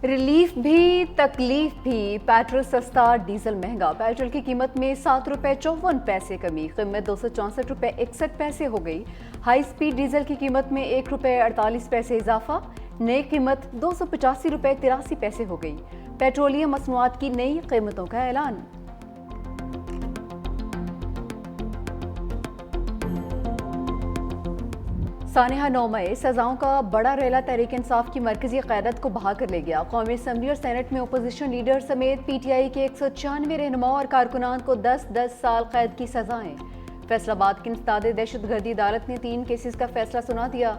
Relief بھی تکلیف بھی، پیٹرول سستا ڈیزل مہنگا، پیٹرول کی قیمت میں ₹7.54 کمی، قیمت ₹264.61 ہو گئی۔ ہائی سپیڈ ڈیزل کی قیمت میں ₹1.48 اضافہ، نئی قیمت ₹285.83 ہو گئی۔ پیٹرولیم مصنوعات کی نئی قیمتوں کا اعلان۔ سانحہ 9 مئی سزاؤں کا بڑا ریلا تحریک انصاف کی مرکزی قیادت کو بہا کر لے گیا۔ قومی اسمبلی اور سینٹ میں اپوزیشن لیڈر سمیت پی ٹی آئی کے 196 رہنماؤں اور کارکنان کو 10 سال قید کی سزائیں۔ فیصل آباد کی انسداد دہشت گردی عدالت نے 3 کیسز کا فیصلہ سنا دیا۔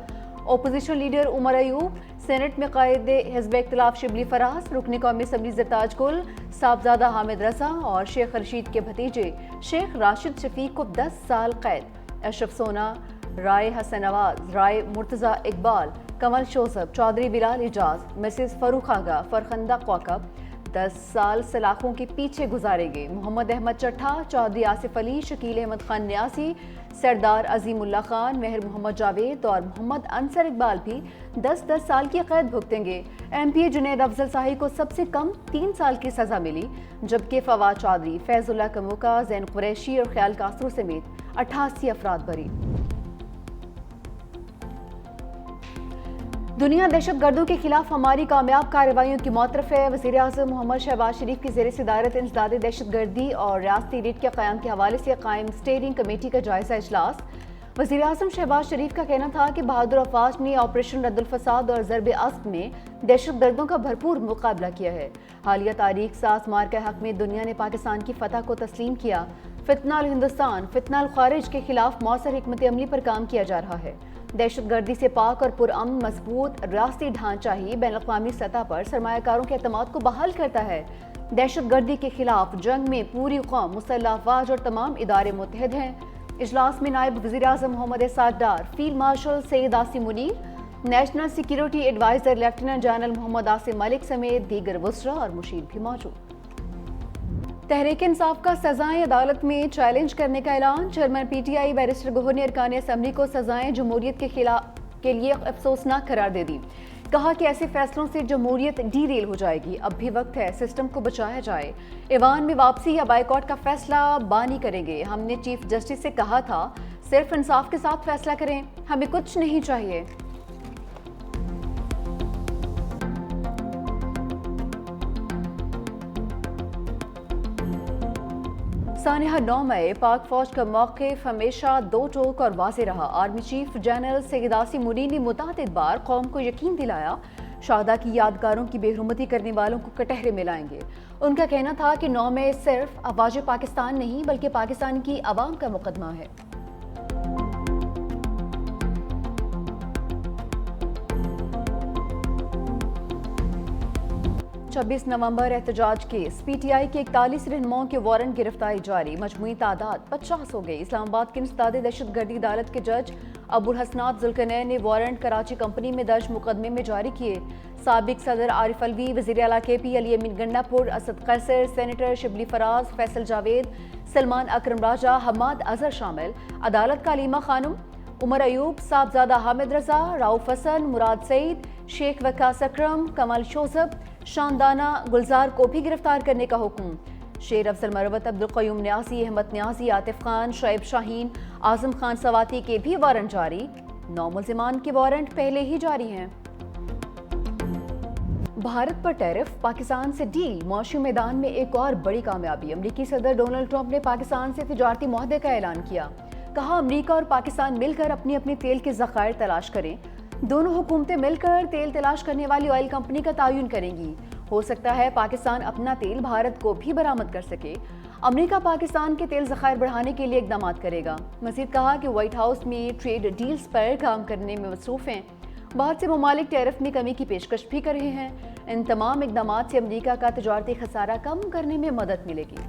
Opposition leader Omar Ayub, Saint میں قائد حزب اختلاف شبلی فراز، رکن قومی اسمبلی زرتاج گل، صاحبزادہ حامد رضا اور شیخ رشید کے بھتیجے شیخ راشد شفیق کو 10 سال قید۔ اشرف سونا، رائے حسن نواز، رائے مرتضی اقبال، کمل شوذب، چودھری بلال اعجاز، مسز فروخ آغا، فرخندہ کوکب 10 سال سلاخوں کے پیچھے گزارے گئے۔ محمد احمد چٹھا، چودھری آصف علی، شکیل احمد خان نیازی، سردار عظیم اللہ خان، مہر محمد جاوید اور محمد انصر اقبال بھی 10 سال کی قید بھگتیں گے۔ ایم پی اے جنید افضل صاحب کو سب سے کم 3 سال کی سزا ملی، جبکہ فواد چودھری، فیض اللہ کموکا، زین قریشی اور خیال کاسرو سمیت 88 افراد بری۔ دنیا دہشت گردوں کے خلاف ہماری کامیاب کارروائیوں کی معترف ہے۔ وزیر اعظم محمد شہباز شریف کی زیر صدارت انسداد دہشت گردی اور ریاستی ریٹ کے قیام کے حوالے سے قائم اسٹیئرنگ کمیٹی کا جائزہ اجلاس۔ وزیر اعظم شہباز شریف کا کہنا تھا کہ بہادر افواج نے آپریشن رد الفساد اور ضرب عصب میں دہشت گردوں کا بھرپور مقابلہ کیا ہے۔ حالیہ تاریخ ساز مار کے حق میں دنیا نے پاکستان کی فتح کو تسلیم کیا۔ فتنہ الہندوستان، فتنہ الخارج کے خلاف مؤثر حکمت عملی پر کام کیا جا رہا ہے۔ دہشت گردی سے پاک اور پرامن مضبوط ریاستی ڈھانچہ ہی بین الاقوامی سطح پر سرمایہ کاروں کے اعتماد کو بحال کرتا ہے۔ دہشت گردی کے خلاف جنگ میں پوری قوم، مسلح افواج اور تمام ادارے متحد ہیں۔ اجلاس میں نائب وزیر اعظم Muhammad Ishaq Dar, field marshal Syed Asim Munir, national security adviser lieutenant general Muhammad Asim Malik سمیت دیگر وزراء اور مشیر بھی موجود۔ تحریک انصاف کا سزائیں عدالت میں چیلنج کرنے کا اعلان۔ Chairman P T I barrister Gohar نے ارکان اسمبلی کو سزائیں جمہوریت کے لیے افسوسناک قرار دے دی۔ کہا کہ ایسے فیصلوں سے جمہوریت ڈی ریل ہو جائے گی، اب بھی وقت ہے سسٹم کو بچایا جائے۔ ایوان میں واپسی یا بائیکاٹ کا فیصلہ بانی کریں گے۔ ہم نے چیف جسٹس سے کہا تھا صرف انصاف کے ساتھ فیصلہ کریں، ہمیں کچھ نہیں چاہیے۔ سانحہ 9 مئی پاک فوج کا موقف ہمیشہ دو ٹوک اور واضح رہا۔ آرمی چیف جنرل سید عاصم منیر نے متعدد بار قوم کو یقین دلایا شہداء کی یادگاروں کی بے حرمتی کرنے والوں کو کٹہرے میں لائیں گے۔ ان کا کہنا تھا کہ 9 مئی صرف افواج پاکستان نہیں بلکہ پاکستان کی عوام کا مقدمہ ہے۔ 26 نومبر احتجاج کیس، پی ٹی آئی کے 41 رہنماؤں کے وارنٹ گرفتاری جاری، مجموعی تعداد 50 ہو گئی۔ اسلام آباد کی انسداد دہشت گردی عدالت کے جج ابو الحسنات ذوالقرنین نے وارنٹ کراچی کمپنی میں درج مقدمے میں جاری کیے۔ سابق صدر عارف الوی، وزیر اعلیٰ کے پی علی امین گنڈا پور، اسد قیصر، سینیٹر شبلی فراز، فیصل جاوید، سلمان اکرم راجہ، حماد اظہر شامل۔ عدالت کا علیمہ خانم، عمر ایوب، صاحبزادہ حامد رضا، رؤوف حسن، مراد سعید، شیخ وقاص اکرم، کمل شوذب، شاندانہ گلزار کو بھی گرفتار کرنے کا حکم۔ شیر افضل مروت، عبدالقیوم نیازی، احمد نیازی، عاطف خان، شعیب شاہین، اعظم خان سواتی کے بھی وارنٹ جاری۔ 9 ملزمان کے وارنٹ پہلے ہی جاری ہیں۔ بھارت پر ٹیرف، پاکستان سے ڈیل، معاشی میدان میں ایک اور بڑی کامیابی۔ امریکی صدر ڈونلڈ ٹرمپ نے پاکستان سے تجارتی معاہدے کا اعلان کیا۔ کہا امریکہ اور پاکستان مل کر اپنی تیل کے ذخائر تلاش کریں۔ دونوں حکومتیں مل کر تیل تلاش کرنے والی آئل کمپنی کا تعین کریں گی۔ ہو سکتا ہے پاکستان اپنا تیل بھارت کو بھی برآمد کر سکے۔ امریکہ پاکستان کے تیل ذخائر بڑھانے کے لیے اقدامات کرے گا۔ مزید کہا کہ وائٹ ہاؤس میں ٹریڈ ڈیلز پر کام کرنے میں مصروف ہیں۔ بہت سے ممالک ٹیرف میں کمی کی پیشکش بھی کر رہے ہیں۔ ان تمام اقدامات سے امریکہ کا تجارتی خسارہ کم کرنے میں مدد ملے گی۔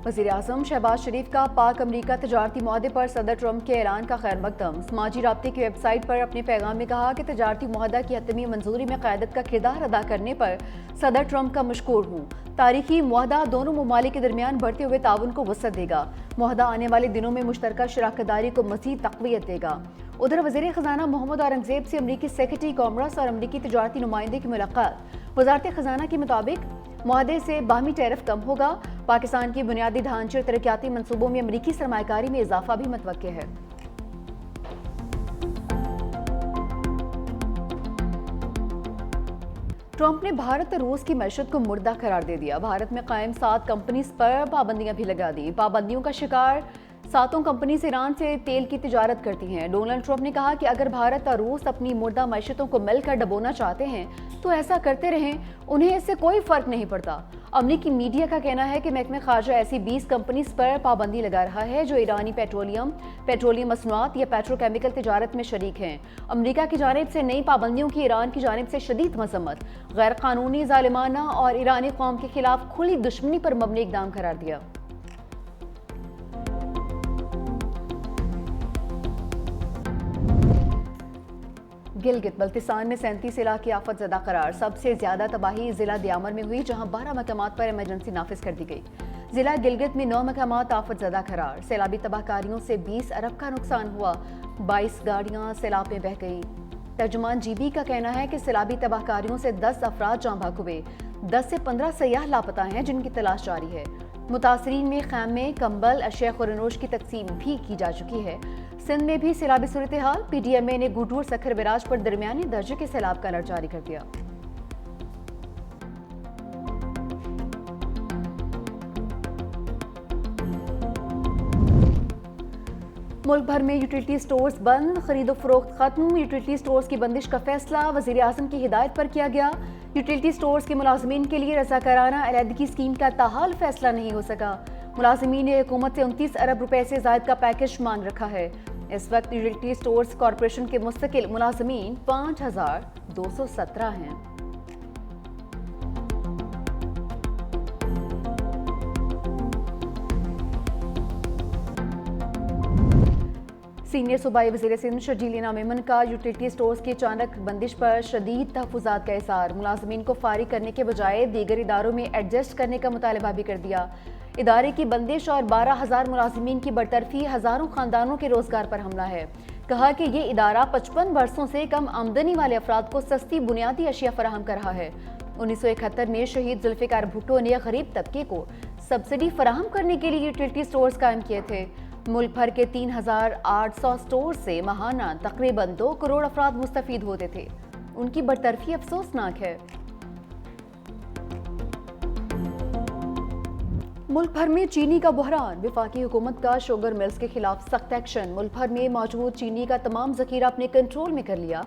वज़ीर आज़म शहबाज शरीफ का पाक अमरीका तजारती मुआहदे पर सदर ट्रंप के ऐलान का खैर मकदम। समाजी राब्ते की वेबसाइट पर अपने पैगाम में कहा कि तजारती मुआहदा की हतमी मंजूरी में क़यादत का किरदार अदा करने पर सदर ट्रंप का मशकूर हूँ। तारीखी मुआहदा दोनों ममालिक के दरमियान बढ़ते हुए ताउन को वसअत देगा। मुआहदा आने वाले दिनों में मुश्तरका शराकतदारी को मज़ीद तक़वियत देगा। उधर वज़ीर ख़ज़ाना मोहम्मद औरंगज़ेब से अमरीकी सेक्रेटरी कॉमर्स और अमरीकी तजारती नुमाइंदे की मुलाकात। वज़ारत ख़ज़ाना के मुताबिक मुआहदे से बाहमी टैरिफ कम होगा। पाकिस्तान की बुनियादी ढांचे और तरक्याती मंसूबों में अमरीकी सरमायाकारी में इजाफा भी मुतवक्के है। ट्रंप ने भारत और रूस की मैशत को मुर्दा करार दे दिया। भारत में कायम 7 कंपनीज पर पाबंदियां भी लगा दी। पाबंदियों का शिकार 7 कंपनीज ईरान से तेल की तिजारत करती हैं। डोनाल्ड ट्रंप ने कहा कि अगर भारत और रूस अपनी मुर्दा मैशतों को मिलकर डबोना चाहते हैं तो ऐसा करते रहें, उन्हें इससे कोई फर्क नहीं पड़ता। अमरीकी मीडिया का कहना है कि महकमे खारजा ऐसी 20 कंपनीज पर पाबंदी लगा रहा है जो ईरानी पेट्रोलियम मसनूआत या पेट्रोकेमिकल तिजारत में शरीक हैं। अमरीका की जानिब से नई पाबंदियों की ईरान की जानिब से शदीद मजम्मत, गैर कानूनी, जालिमाना और ईरानी कौम के खिलाफ खुली दुश्मनी पर मबनी इक़दाम करार दिया। गिलगित बल्तिस्तान में 37 इलाके आफत ज़दा करार। सबसे ज्यादा तबाही जिला दियामर में हुई, जहां 12 मकामात पर इमरजेंसी नाफिज कर दी गई। जिला गिलगित में 9 मकामात आफत ज़दा करार। सैलाबी तबाहकारियों से 20 अरब का नुकसान हुआ, 22 गाड़ियां सैलाब में बह गई। तर्जुमान जीबी का कहना है कि सैलाबी तबाहकारियों से 10 अफराद जाँ भाग हुए, 10 से 15 सयाह लापता हैं जिनकी तलाश जारी है। मुतासरीन में खैमे, कंबल, अशिया खुरनोश की तकसीम भी की जा चुकी है। सिंध में भी सैलाबी सूरत हाल। PDMA ने गुडूर सखर बिराज पर दरमियानी दर्जे के सैलाब का अलर्ट जारी कर दिया। मुल्क भर में यूटिलिटी स्टोर्स बंद, खरीदो फरोख्त खत्म। यूटिलिटी स्टोर्स की बंदिश का फैसला वज़ीर आज़म की हिदायत पर किया गया। यूटिलिटी स्टोर्स के मुलाजमीन के लिए रज़ाकाराना अलहदगी स्कीम का ताहाल फैसला नहीं हो सका। मुलाजमीन ने हुकूमत से 29 अरब रुपए से ज़ायद का पैकेज मांग रखा है। इस वक्त यूटिलिटी स्टोर्स कॉरपोरेशन के मुस्तकिल मुलाजमीन 5217 हैं। सीनियर सूबाई वज़ीर सिंध शर्जील इनाम मेमन का यूटिलिटी स्टोर्स की अचानक बंदिश पर शदीद तहफ़्फ़ुज़ात का इज़हार। मुलाजमीन को फारिग करने के बजाय दीगर इदारों में एडजस्ट करने का मुतालबा भी कर दिया। इदारे की बंदिश और 12,000 मुलाजमीन की बरतरफी हज़ारों ख़ानदानों के रोज़गार पर हमला है। कहा कि ये इदारा 55 बरसों से कम आमदनी वाले अफराद को सस्ती बुनियादी अशिया फराहम कर रहा है। 1971 में शहीद जुल्फ़िकार भुट्टो ने गरीब तबके को सब्सिडी फराहम करने के लिए यूटिलिटी स्टोर्स कायम किए थे। मुल्क भर के 3,800 स्टोर से महाना तकरीबन 2 करोड़ अफराद मुस्तफीद होते थे। उनकी बरतरफी अफसोसनाक है। मुल्क भर में चीनी का बहरान, विफाकी हुकूमत का शुगर मिल्स के खिलाफ सख्त एक्शन। मुल्क भर में मौजूद चीनी का तमाम जखीरा अपने कंट्रोल में कर लिया।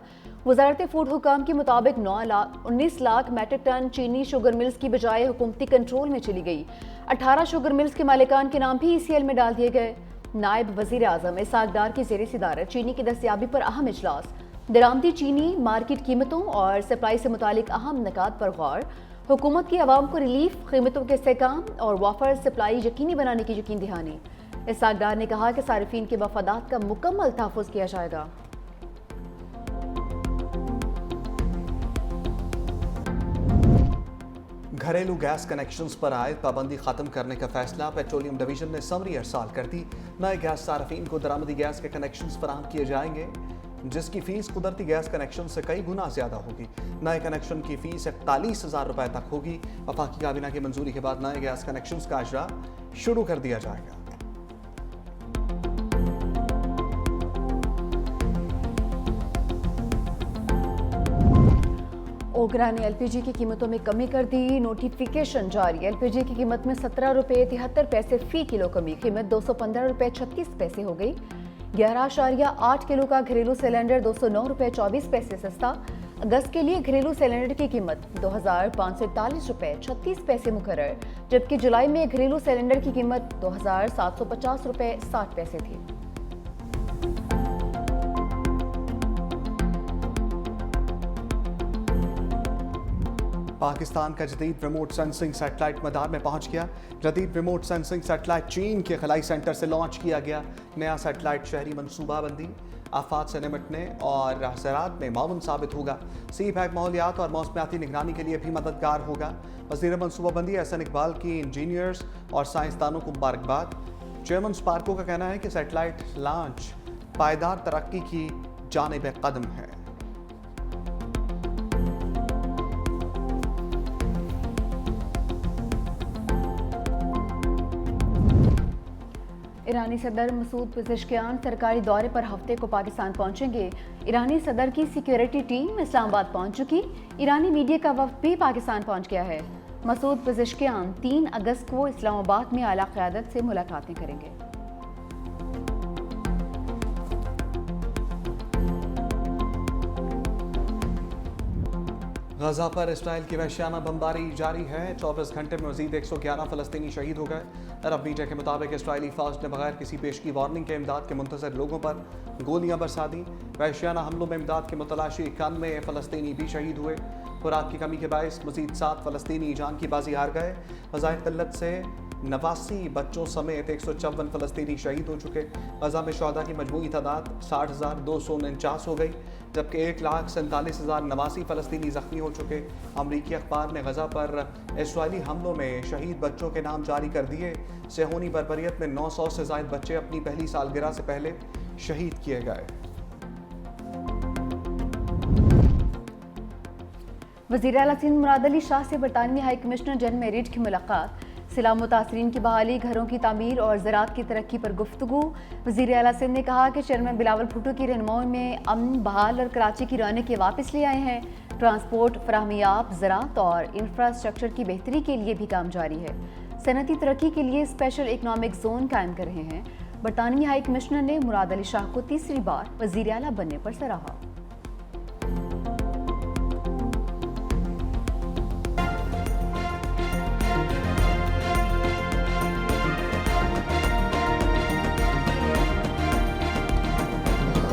वजारत फूड हुकाम के मुताबिक 19 लाख मेट्रिक टन चीनी शुगर मिल्स की बजाय हुकूमती कंट्रोल में चली गई। 18 शुगर मिल्स के मालिकान के नाम भी ECL में डाल दिए गए। नायब वजीर आजम इसाक डार की ज़ेर सदारत चीनी की दस्तयाबी पर अहम इजलास। दरामदी चीनी, मार्केट कीमतों और सप्लाई से मुतालिक अहम निकात पर गौर। हुकूमत की आवाम को रिलीफ, कीमतों के इस्तेहकाम और वाफर सप्लाई यकीनी बनाने की यकीन दहानी। इसाक डार ने कहा कि सारिफीन के मफादात का मुकम्मल तहफ़्फ़ुज़ किया जाएगा। घरेलू गैस कनेक्शंस पर आयद पाबंदी खत्म करने का फैसला। पेट्रोलियम डिवीजन ने समरी अरसाल कर दी। नए गैस सार्फिन को दरामदी गैस के कनेक्शंस फराहम किए जाएंगे, जिसकी फीस कुदरती गैस कनेक्शन से कई गुना ज्यादा होगी। नए कनेक्शन की फीस 41,000 रुपए तक होगी। वफाकी काबीना की मंजूरी के बाद नए गैस कनेक्शंस का इजरा शुरू कर दिया जाएगा। ओगरा ने LPG की कीमतों में कमी कर दी। नोटिफिकेशन जारी। LPG की कीमत में 17 रुपये 73 पैसे फी किलो कमी। कीमत 215 रुपये 36 पैसे हो गई। 11.8 किलो का घरेलू सिलेंडर 209 रुपये 24 पैसे सस्ता। अगस्त के लिए घरेलू सिलेंडर की कीमत 2,541 रुपये 36 पैसे मुकर्रर, जबकि जुलाई में घरेलू सिलेंडर की कीमत 2,750 रुपये 60 पैसे थी। पाकिस्तान का जदीद रिमोट सेंसिंग सैटेलाइट मदार में पहुंच गया। जदीद रिमोट सेंसिंग सैटेलाइट चीन के खलाई सेंटर से लॉन्च किया गया। नया सैटेलाइट शहरी मनसूबाबंदी, आफात से निपटने और ज़राअत में माउन साबित होगा। सी पैक माहौलियात और मौसमियाती निगरानी के लिए भी मददगार होगा। वज़ीर मनसूबाबंदी एहसन इकबाल की इंजीनियर्स और साइंसदानों को मुबारकबाद। चेयरमैन स्पार्को का कहना है कि सैटेलाइट लॉन्च पायदार तरक्की की जानिब कदम है। ईरानी सदर मसूद पेज़ेश्कियान सरकारी दौरे पर हफ्ते को पाकिस्तान पहुंचेंगे। ईरानी सदर की सिक्योरिटी टीम इस्लामाबाद पहुंच चुकी। ईरानी मीडिया का वफ्द भी पाकिस्तान पहुंच गया है। मसूद पेज़ेश्कियान 3 अगस्त को इस्लामाबाद में आला क़यादत से मुलाकातें करेंगे। गजा पर इसराइल की वहशियाना बमबारी जारी है। 24 घंटे में मजीद 111 फ़लस्तीनी शहीद हो गए। अरब मीडिया के मुताबिक इसराइली फ़ौज ने बगैर किसी पेशगी वार्निंग के इमदाद के मुंतज़र लोगों पर गोलियां बरसा दी। वहशियाना हमलों में इमदाद के मुतलाशी 91 फ़लस्तीनी भी शहीद हुए। खुराक की कमी के बायस मजीद 7 फ़लस्तीनी जान की बाजी हार गए। ग़ज़ाए क़िल्लत से 89 बच्चों समेत 154 फ़लस्तीनी शहीद हो चुके। गजा में शहदा की मजमूई तादाद 60,249 हो गई, जबकि 1,47,089 फ़लस्तीनी ज़ख्मी हो चुके। अमरीकी अखबार ने गजा पर इसराइली हमलों में शहीद बच्चों के नाम जारी कर दिए। सेहूनी बरबरीत में 900 से ज़ायद बच्चे अपनी पहली सालगिरह से पहले शहीद किए गए। वज़ीर आला सिंध मुराद अली शाह से बरतानवी हाई कमिश्नर जनरल मेरिट की मुलाकात। सिला मुतासरीन की बहाली, घरों की तामीर और ज़राअत की तरक्की पर गुफ्तगू। वज़ीर आला सिंध ने कहा कि चेयरमैन बिलावल भुट्टो की रहनुमाई में अमन बहाल और कराची की रौनक वापस ले आए हैं। ट्रांसपोर्ट, फराहमियाब, ज़राअत और इंफ्रास्ट्रक्चर की बेहतरी के लिए भी काम जारी है। सनती तरक्की के लिए स्पेशल इकनॉमिक जोन कायम कर रहे हैं। बरतानवी हाई कमिश्नर ने मुराद अली शाह को तीसरी बार वज़ीर आला बनने पर सराहा।